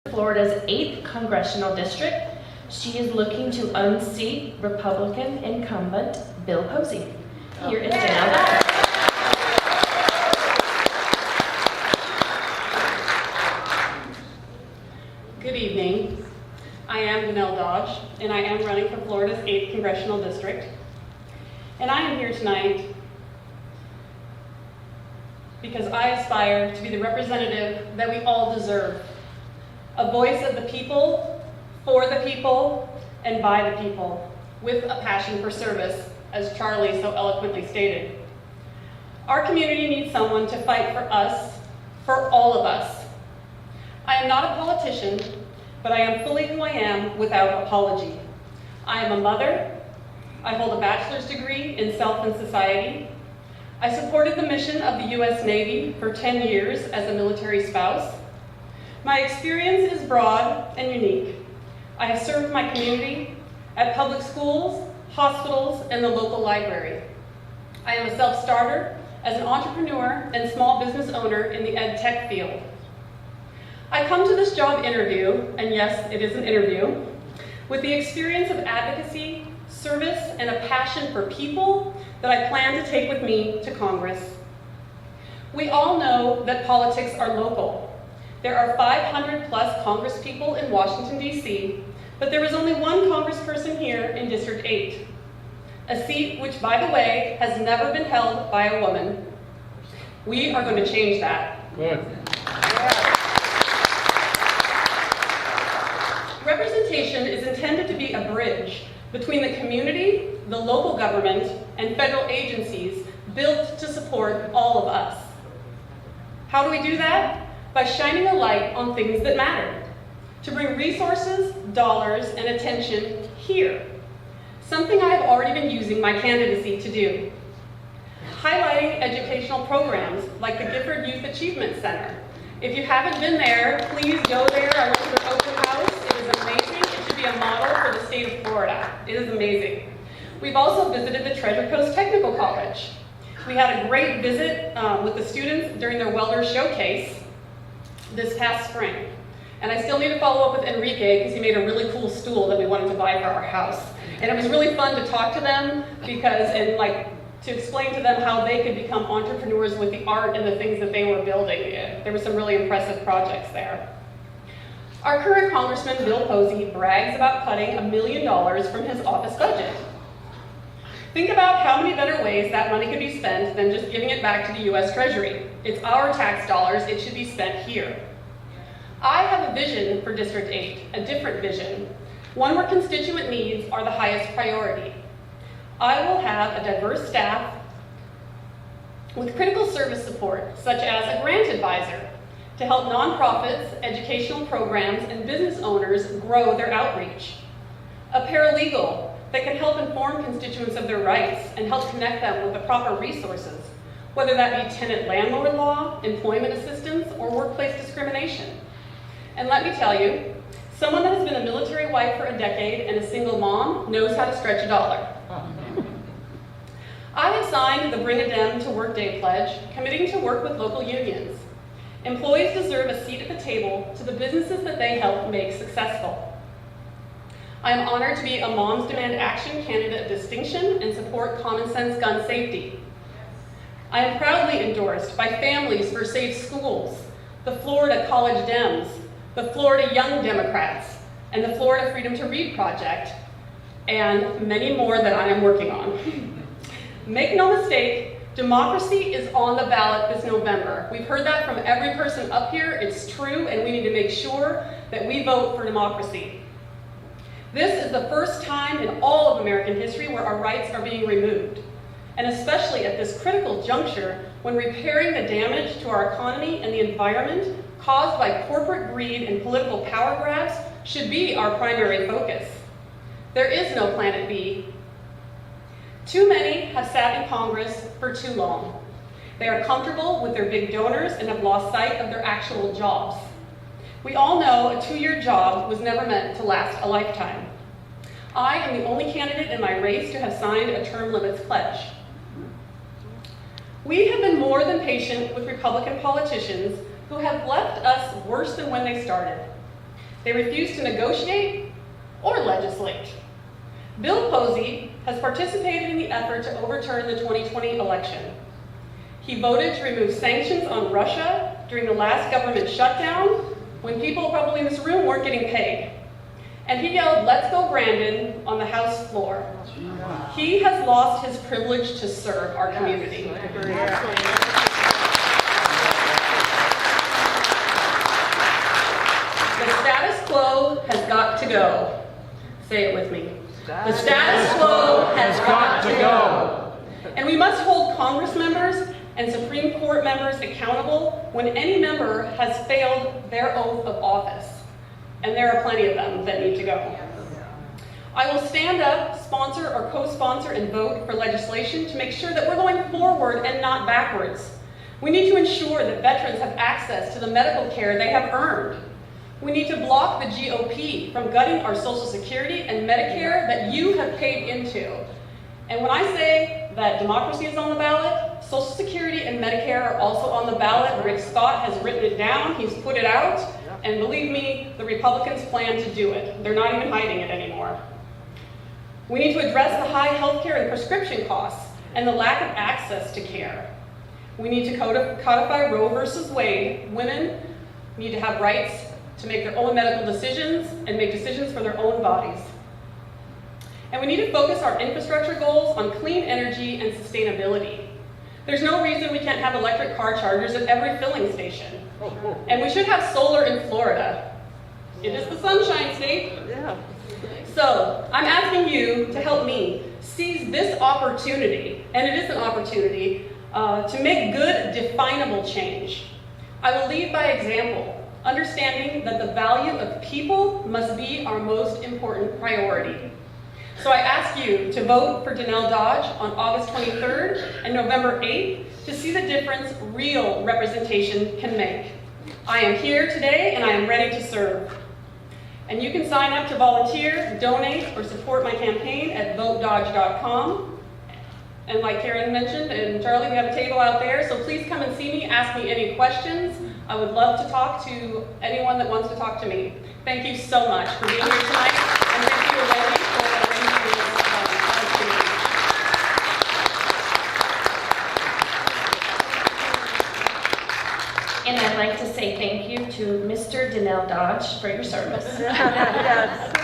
Florida's 8th congressional district. She is looking to unseat Republican incumbent Bill Posey. Here is Danelle. Good evening. I am Danelle Dodge, and I am running for Florida's 8th congressional district. And I am here tonight because I aspire to be the representative that we all deserve. A voice of the people, for the people, and by the people, with a passion for service, as Charlie so eloquently stated. Our community needs someone to fight for us, for all of us. I am not a politician, but I am fully who I am without apology. I am a mother. I hold a bachelor's degree in self and society. I supported the mission of the U.S. Navy for 10 years as a military spouse. My experience is broad and unique. I have served my community at public schools, hospitals, and the local library. I am a self-starter as an entrepreneur and small business owner in the ed tech field. I come to this job interview, and yes, it is an interview, with the experience of advocacy, service, and a passion for people that I plan to take with me to Congress. We all know that politics are local. There are 500 plus congresspeople in Washington, D.C., but there is only one congressperson here in District 8, a seat which, by the way, has never been held by a woman. We are going to change that. Good. Representation is intended to be a bridge between the community, the local government, and federal agencies built to support all of us. How do we do that? By shining a light on things that matter, to bring resources, dollars, and attention here, something I have already been using my candidacy to do. Highlighting educational programs like the Gifford Youth Achievement Center. If you haven't been there, please go there. I went to an open house. It is amazing. It should be a model for the state of Florida. It is amazing. We've also visited the Treasure Coast Technical College. We had a great visit with the students during their welder showcase this past spring. And I still need to follow up with Enrique because he made a really cool stool that we wanted to buy for our house. And it was really fun to talk to them to explain to them how they could become entrepreneurs with the art and the things that they were building. There were some really impressive projects there. Our current Congressman, Bill Posey, brags about cutting $1 million from his office budget. Think about how many better ways that money could be spent than just giving it back to the U.S. Treasury. It's our tax dollars, it should be spent here. I have a vision for District 8, a different vision, one where constituent needs are the highest priority. I will have a diverse staff with critical service support, such as a grant advisor, to help nonprofits, educational programs, and business owners grow their outreach. A paralegal that can help inform constituents of their rights and help connect them with the proper resources, whether that be tenant-landlord law, employment assistance, or workplace discrimination. And let me tell you, someone that has been a military wife for a decade and a single mom knows how to stretch a dollar. I have signed the Bring a Dem to Work Day pledge, committing to work with local unions. Employees deserve a seat at the table to the businesses that they help make successful. I am honored to be a Moms Demand Action candidate of distinction and support common sense gun safety. I am proudly endorsed by Families for Safe Schools, the Florida College Dems, the Florida Young Democrats, and the Florida Freedom to Read Project, and many more that I am working on. Make no mistake, democracy is on the ballot this November. We've heard that from every person up here. It's true, and we need to make sure that we vote for democracy. This is the first time in all of American history where our rights are being removed, and especially at this critical juncture when repairing the damage to our economy and the environment caused by corporate greed and political power grabs should be our primary focus. There is no planet B. Too many have sat in Congress for too long. They are comfortable with their big donors and have lost sight of their actual jobs. We all know a 2-year job was never meant to last a lifetime. I am the only candidate in my race to have signed a term limits pledge. We have been more than patient with Republican politicians who have left us worse than when they started. They refuse to negotiate or legislate. Bill Posey has participated in the effort to overturn the 2020 election. He voted to remove sanctions on Russia during the last government shutdown when people probably in this room weren't getting paid. And he yelled, "Let's go Brandon," on the House floor. He has lost his privilege to serve our community. The status quo has got to go. Say it with me. The status quo has got to go. And we must hold Congress members and Supreme Court members accountable when any member has failed their oath of office. And there are plenty of them that need to go. I will stand up, sponsor or co-sponsor and vote for legislation to make sure that we're going forward and not backwards. We need to ensure that veterans have access to the medical care they have earned. We need to block the GOP from gutting our Social Security and Medicare that you have paid into. And when I say that democracy is on the ballot, Social Security and Medicare are also on the ballot. Rick Scott has written it down, he's put it out, and believe me, the Republicans plan to do it. They're not even hiding it anymore. We need to address the high healthcare and prescription costs and the lack of access to care. We need to codify Roe versus Wade. Women need to have rights to make their own medical decisions and make decisions for their own bodies. And we need to focus our infrastructure goals on clean energy and sustainability. There's no reason we can't have electric car chargers at every filling station. And we should have solar in Florida. It is the Sunshine State. So I'm asking you to help me seize this opportunity, and it is an opportunity, to make good, definable change. I will lead by example, understanding that the value of people must be our most important priority. So I ask you to vote for Danelle Dodge on August 23rd and November 8th to see the difference real representation can make. I am here today and I am ready to serve. And you can sign up to volunteer, donate, or support my campaign at votedodge.com. And like Karen mentioned, and Charlie, we have a table out there, so please come and see me, ask me any questions. I would love to talk to anyone that wants to talk to me. Thank you so much for being here tonight, and thank you, Wendy, for arranging this opportunity. And I'd like to say thank you to Mr. Danelle Dodge for your service. Yes.